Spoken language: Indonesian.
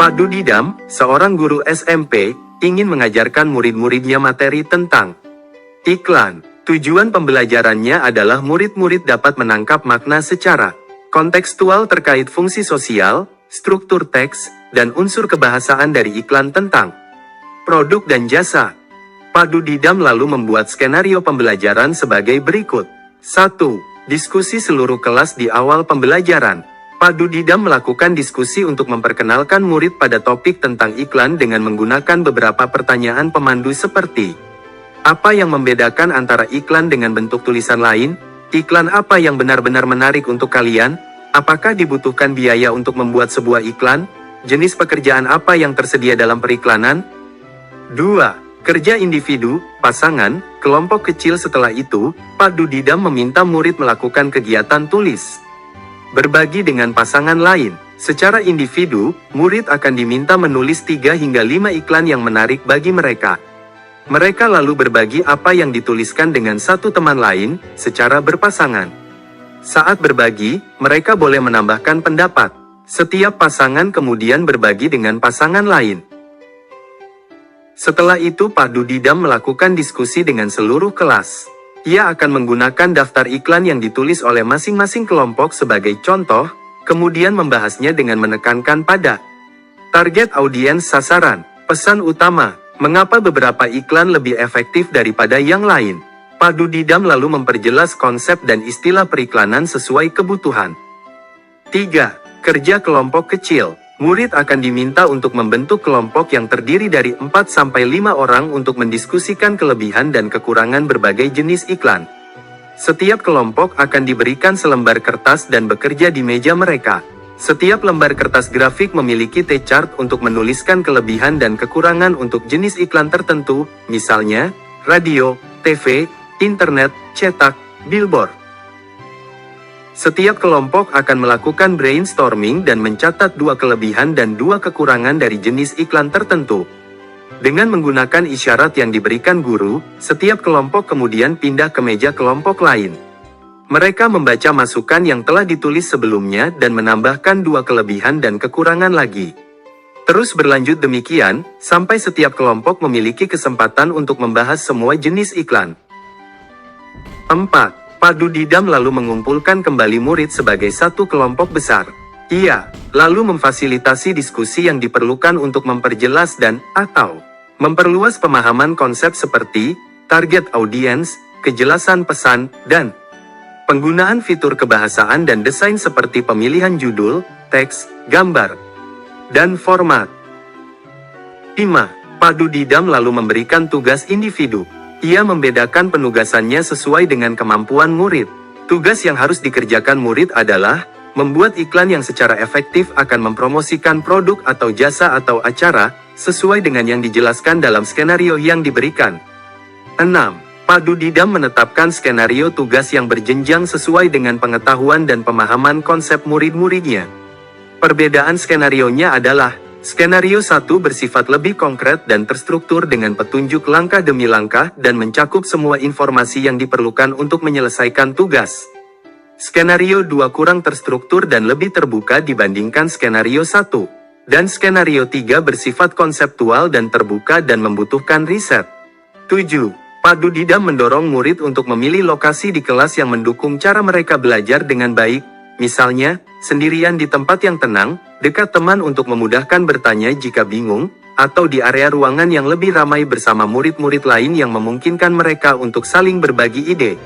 Pak Dudidam, seorang guru SMP, ingin mengajarkan murid-muridnya materi tentang iklan. Tujuan pembelajarannya adalah murid-murid dapat menangkap makna secara kontekstual terkait fungsi sosial, struktur teks, dan unsur kebahasaan dari iklan tentang produk dan jasa. Pak Dudidam lalu membuat skenario pembelajaran sebagai berikut. 1. Diskusi seluruh kelas di awal pembelajaran. Pak Dudidam melakukan diskusi untuk memperkenalkan murid pada topik tentang iklan dengan menggunakan beberapa pertanyaan pemandu seperti: apa yang membedakan antara iklan dengan bentuk tulisan lain? Iklan apa yang benar-benar menarik untuk kalian? Apakah dibutuhkan biaya untuk membuat sebuah iklan? Jenis pekerjaan apa yang tersedia dalam periklanan? 2. Kerja individu, pasangan, kelompok kecil. Setelah itu, Pak Dudidam meminta murid melakukan kegiatan tulis berbagi dengan pasangan lain. Secara individu, murid akan diminta menulis 3 hingga 5 iklan yang menarik bagi mereka. Mereka lalu berbagi apa yang dituliskan dengan satu teman lain, secara berpasangan. Saat berbagi, mereka boleh menambahkan pendapat. Setiap pasangan kemudian berbagi dengan pasangan lain. Setelah itu Pak Dudidam melakukan diskusi dengan seluruh kelas. Ia akan menggunakan daftar iklan yang ditulis oleh masing-masing kelompok sebagai contoh, kemudian membahasnya dengan menekankan pada target audiens sasaran. Pesan utama: mengapa beberapa iklan lebih efektif daripada yang lain? Pak Dudidam lalu memperjelas konsep dan istilah periklanan sesuai kebutuhan. 3. Kerja kelompok kecil. Murid akan diminta untuk membentuk kelompok yang terdiri dari 4-5 orang untuk mendiskusikan kelebihan dan kekurangan berbagai jenis iklan. Setiap kelompok akan diberikan selembar kertas dan bekerja di meja mereka. Setiap lembar kertas grafik memiliki T-chart untuk menuliskan kelebihan dan kekurangan untuk jenis iklan tertentu, misalnya radio, TV, internet, cetak, billboard. Setiap kelompok akan melakukan brainstorming dan mencatat 2 kelebihan dan 2 kekurangan dari jenis iklan tertentu. Dengan menggunakan isyarat yang diberikan guru, setiap kelompok kemudian pindah ke meja kelompok lain. Mereka membaca masukan yang telah ditulis sebelumnya dan menambahkan 2 kelebihan dan kekurangan lagi. Terus berlanjut demikian, sampai setiap kelompok memiliki kesempatan untuk membahas semua jenis iklan. 4. Pak Dudidam lalu mengumpulkan kembali murid sebagai satu kelompok besar. Ia lalu memfasilitasi diskusi yang diperlukan untuk memperjelas dan/atau memperluas pemahaman konsep seperti target audiens, kejelasan pesan, dan penggunaan fitur kebahasaan dan desain seperti pemilihan judul, teks, gambar, dan format. 5. Pak Dudidam lalu memberikan tugas individu. Ia membedakan penugasannya sesuai dengan kemampuan murid. Tugas yang harus dikerjakan murid adalah membuat iklan yang secara efektif akan mempromosikan produk atau jasa atau acara, sesuai dengan yang dijelaskan dalam skenario yang diberikan. 6. Pak Dudidam menetapkan skenario tugas yang berjenjang sesuai dengan pengetahuan dan pemahaman konsep murid-muridnya. Perbedaan skenarionya adalah, skenario 1 bersifat lebih konkret dan terstruktur dengan petunjuk langkah demi langkah dan mencakup semua informasi yang diperlukan untuk menyelesaikan tugas. Skenario 2 kurang terstruktur dan lebih terbuka dibandingkan skenario 1. Dan skenario 3 bersifat konseptual dan terbuka dan membutuhkan riset. 7. Pak Dudidam mendorong murid untuk memilih lokasi di kelas yang mendukung cara mereka belajar dengan baik, misalnya, sendirian di tempat yang tenang, dekat teman untuk memudahkan bertanya jika bingung, atau di area ruangan yang lebih ramai bersama murid-murid lain yang memungkinkan mereka untuk saling berbagi ide.